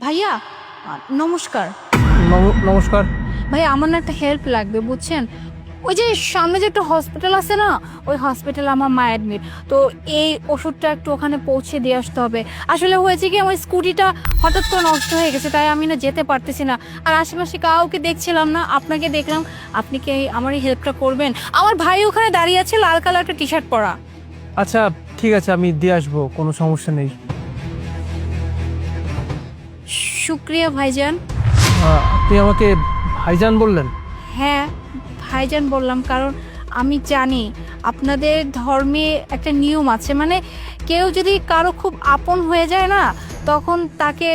ভাইয়া নমস্কার। নমস্কার। ভাইয়া আমার না একটা হেল্প লাগবে বুঝছেন। ওই যে সামনে যে একটা হসপিটাল আছে না, ওই হসপিটালে আমার মা অ্যাডমিট। তো এই ওষুধটা একটু ওখানে পৌঁছে দিয়ে আসতে হবে। আসলে হয়েছে কি, আমার স্কুটিটা হঠাৎ করে নষ্ট হয়ে গেছে, তাই আমি না যেতে পারতেছি না। আর আশেপাশে কাউকে দেখছিলাম না, আপনাকে দেখলাম। আপনি কি আমার এই হেল্পটা করবেন? আমার ভাই ওখানে দাঁড়িয়ে আছে, লাল কালার একটা টি শার্ট পরা। আচ্ছা ঠিক আছে, আমি দিয়ে আসবো, কোনো সমস্যা নেই। শুক্রিয়া ভাইজান। আপনি আমাকে ভাইজান বললেন? হ্যাঁ, ভাইজান বললাম কারণ আমি জানি আপনাদের ধর্মে একটা নিয়ম আছে, মানে কেউ যদি কারো খুব আপন হয়ে যায় না, তখন তাকে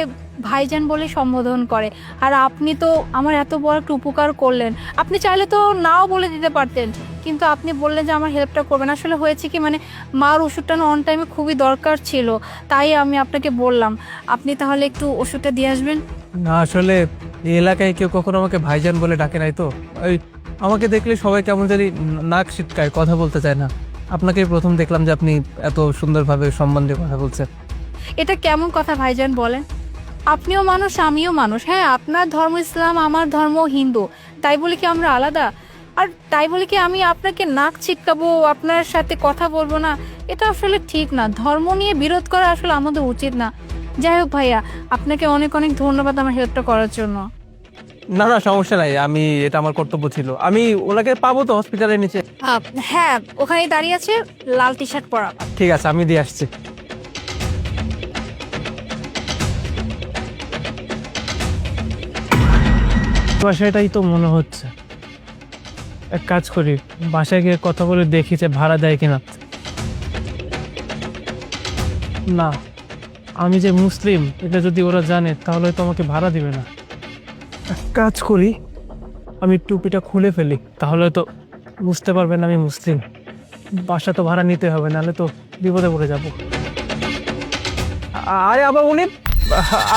ভাইজান বলে সম্বোধন করে। আর আপনি তো আমার এত বড় একটা উপকার করলেন, আপনি চাইলে তো নাও বলে দিতে পারতেন, কিন্তু আপনি বললেন যে আমার হেল্পটা করবেন। আসলে হয়েছে কি, মানে মার ওষুধটা না অন টাইমে খুবই দরকার ছিল, তাই আমি আপনাকে বললাম। আপনি তাহলে একটু ওষুধটা দিয়ে আসবেন। না আসলে এই এলাকায় কেউ কখনো আমাকে ভাইজান বলে ডাকে নাই তো। ওই আমাকে দেখলে সবাই কেমন জানি নাক সিটকায়, কথা বলতে চায় না। আপনাকে প্রথম দেখলাম যে আপনি এত সুন্দরভাবে সম্মান দিয়ে কথা বলছেন। এটা কেমন কথা ভাইজান বলেন? আপনিও মানুষ, আমিও মানুষ। হ্যাঁ, আপনার ধর্ম ইসলাম, আমার ধর্ম হিন্দু, তাই বলে কি আমরা আলাদা? আর তাই বলে কি আমি আপনাকে নাক ছিটকাবো, আপনার সাথে কথা বলবো না? এটা আসলে ঠিক না। ধর্ম নিয়ে বিরোধ করা আসলে আমাদের উচিত না। যাই হোক ভাইয়া, আপনাকে অনেক অনেক ধন্যবাদ আমার হেল্পটা করার জন্য। না না, সমস্যা নাই, আমি এটা আমার কর্তব্য ছিল। আমি ওনাকে পাবো তো হসপিটালের নিচে? হ্যাঁ, ওখানে দাঁড়িয়ে আছে, লাল টি শার্ট পরা। ঠিক আছে, আমি দিয়ে আসছি। বাসাটাই তো মনে হচ্ছে। এক কাজ করি, বাসায় গিয়ে কথা বলে দেখি যে ভাড়া দেয় কিনা। না, আমি যে মুসলিম এটা যদি ওরা জানে তাহলে তো আমাকে ভাড়া দিবে না। এক কাজ করি, আমি টুপিটা খুলে ফেলি, তাহলে তো বুঝতে পারবেন আমি মুসলিম। বাসা তো ভাড়া নিতে হবে, নাহলে তো বিপদে পড়ে যাব। আরে আবার উনি,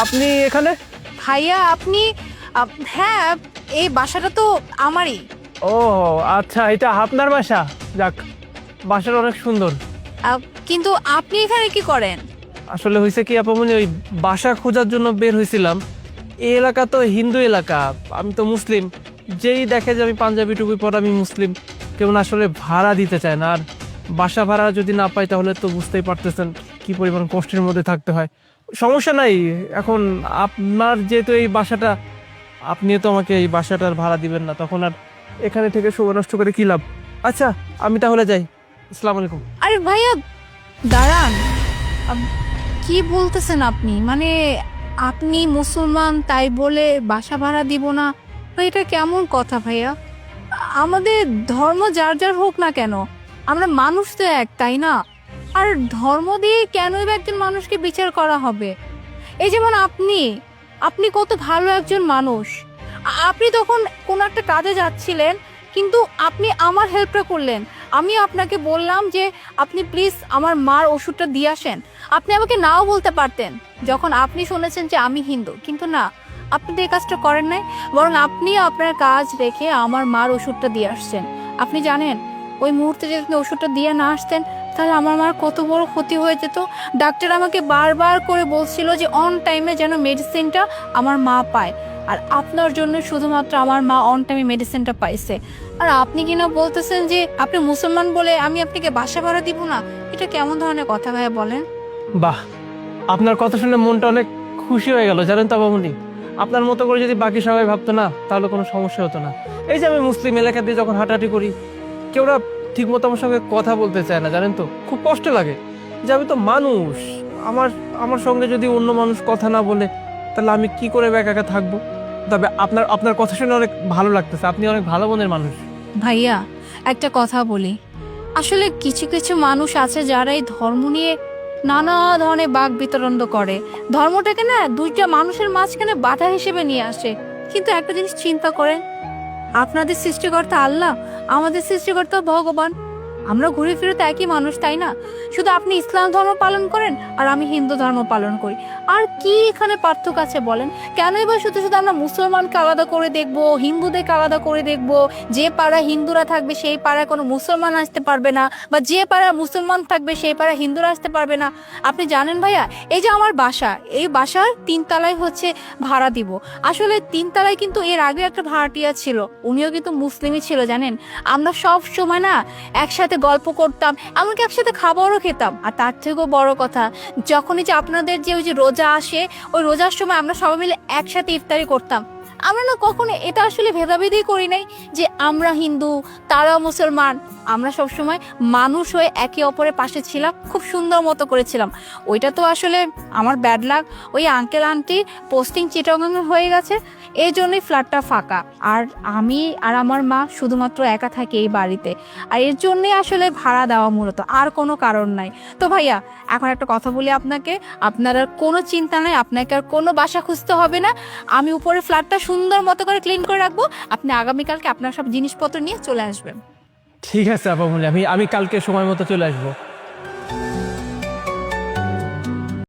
আপনি এখানে? ভাইয়া আপনি হ্যাঁ, এই বাসাটা তো আমারই। ও আচ্ছা, এটা আপনার বাসা? যাক, বাসাটা অনেক সুন্দর। কিন্তু আপনি এখানে কি করেন? আসলে হয়েছে কি আপামনি, ওই বাসা খোঁজার জন্য বের হয়েছিলাম। এই এলাকা তো হিন্দু এলাকা, আমি তো মুসলিম। যেই দেখে যে আমি পাঞ্জাবি টুপি পরা, আমি মুসলিম, কেউ না আসলে ভাড়া দিতে চায় না। আর বাসা ভাড়া যদি না পাই তাহলে তো বুঝতেই পারতেছেন কি পরিমাণ কষ্টের মধ্যে থাকতে হয়। সমস্যা নাই, এখন আপনার যেহেতু এই বাসাটা, আপনিও তো আমাকে এই বাসাটার ভাড়া দিবেন না, তখন আর এখানে থেকে সময় নষ্ট করে কি লাভ। আচ্ছা আমি তাহলে যাই, আসসালামু আলাইকুম। আরে ভাইয়া দাঁড়ান, আম- কি বলতেছেন আপনি? মানে আপনি মুসলমান তাই বলে বাসা ভাড়া দিব না? ভাই, এটা কেমন কথা ভাইয়া? আমাদের ধর্ম যার যার হোক না কেন, আমরা মানুষ তো এক, তাই না? আর ধর্ম দিয়ে কেনই বা একজন মানুষকে বিচার করা হবে? এই যেমন আপনি, আপনি কত ভালো একজন মানুষ। আপনি তখন কোনো একটা কাজে যাচ্ছিলেন, কিন্তু আপনি আমার হেল্পটা করলেন। আমি আপনাকে বললাম যে আপনি প্লিজ আমার মার ওষুধটা দিয়ে আসেন। আপনি আমাকে নাও বলতে পারতেন, যখন আপনি শুনেছেন যে আমি হিন্দু, কিন্তু না, আপনি তো এই কাজটা করেন নাই। বরং আপনি আপনার কাজ রেখে আমার মার ওষুধটা দিয়ে আসছেন। আপনি জানেন, ওই মুহূর্তে যদি আপনি ওষুধটা দিয়ে না আসতেন, তাহলে আমার মার কত বড় ক্ষতি হয়ে যেত। ডাক্তার আমাকে বারবার করে বলছিল যে অন টাইমে যেন মেডিসিনটা আমার মা পায়। আর আপনার জন্য শুধুমাত্র আমার মা অন টাইমে মেডিসিনটা পাইছে। আর আপনি কিনা বলতেছেন যে আপনি মুসলমান বলে আমি আপনাকে বাসা ভাড়া দিব না? এটা কেমন ধরনের কথা ভাইয়া বলেন? বাহ, আপনার কথা শুনে মনটা অনেক খুশি হয়ে গেল, জানেন তো বাবুনি। আপনার মতো করে যদি বাকি সবাই ভাবতো না, তাহলে কোনো সমস্যা হতো না। এই যে আমি মুসলিম এলাকা দিয়ে যখন হাঁটাহাঁটি করি, কেউ না ঠিক মতো আমার সঙ্গে কথা বলতে চায় না, জানেন তো, খুব কষ্ট লাগে যে আমি তো মানুষ। আমার আমার সঙ্গে যদি অন্য মানুষ কথা না বলে, তাহলে আমি কি করে একা একা থাকবো। তবে আপনার আপনার কথা শুনে অনেক ভালো লাগতেছে, আপনি অনেক ভালো মনের মানুষ। ভাইয়া একটা কথা বলি, আসলে কিছু কিছু মানুষ আছে যারা এই ধর্ম নিয়ে নানা ধরনের বাক বিতরণ করে। ধর্মটাকে না দুইটা মানুষের মাঝখানে বাধা হিসেবে নিয়ে আসে। কিন্তু একটা জিনিস চিন্তা করেন, আপনাদের সৃষ্টিকর্তা আল্লাহ, আমাদের সৃষ্টিকর্তা ভগবান। আমরা ঘুরে ফিরে তো একই মানুষ, তাই না? শুধু আপনি ইসলাম ধর্ম পালন করেন আর আমি হিন্দু ধর্ম পালন করি। আর কি এখানে পার্থক্য আছে বলেন? কেনই বা শুধু শুধু আমরা মুসলমানকে আলাদা করে দেখব, হিন্দুদেরকে আলাদা করে দেখব? যে পাড়ায় হিন্দুরা থাকবে সেই পাড়ায় কোনো মুসলমান আসতে পারবে না, বা যে পাড়ায় মুসলমান থাকবে সেই পাড়ায় হিন্দুরা আসতে পারবে না। আপনি জানেন ভাইয়া, এই যে আমার বাসা, এই বাসার 3 তলায় হচ্ছে ভাড়া দিব। আসলে 3 তলায় কিন্তু এর আগে একটা ভাড়াটিয়া ছিল, উনিও কিন্তু মুসলিমই ছিল জানেন। আমরা সব সময় না একসাথে গল্প করতাম, এমনকি একসাথে খাবারও খেতাম। আর তার থেকেও বড় কথা, যখনই যে আপনাদের যে ওই যে রোজা আসে, ওই রোজার সময় আমরা সবাই মিলে একসাথে ইফতারি করতাম। আমরা না কখনো এটা আসলে ভেদাভেদই করি নাই যে আমরা হিন্দু তারা মুসলমান। আমরা সবসময় মানুষ হয়ে একে অপরের পাশে ছিলাম, খুব সুন্দর মতো করেছিলাম। ওইটা তো আসলে আমার ব্যাড লাক, ওই আঙ্কেল আন্টি পোস্টিং চিটাগাং হয়ে গেছে, এই জন্যই ফ্ল্যাটটা ফাঁকা। আর আমি আর আমার মা শুধুমাত্র একা থাকি এই বাড়িতে, আর এর জন্যই আসলে ভাড়া দেওয়া, মূলত আর কোনো কারণ নাই। তো ভাইয়া, এখন একটা কথা বলি আপনাকে, আপনার আর কোনো চিন্তা নাই, আপনাকে আর কোনো বাসা খুঁজতে হবে না। আমি উপরে ফ্ল্যাটটা সুন্দর মতো করে ক্লিন করে রাখবো, আপনি আগামীকালকে আপনার সব জিনিসপত্র নিয়ে চলে আসবেন। ঠিক আছে আপামনি, আমি কালকে সময় মতো চলে আসবো।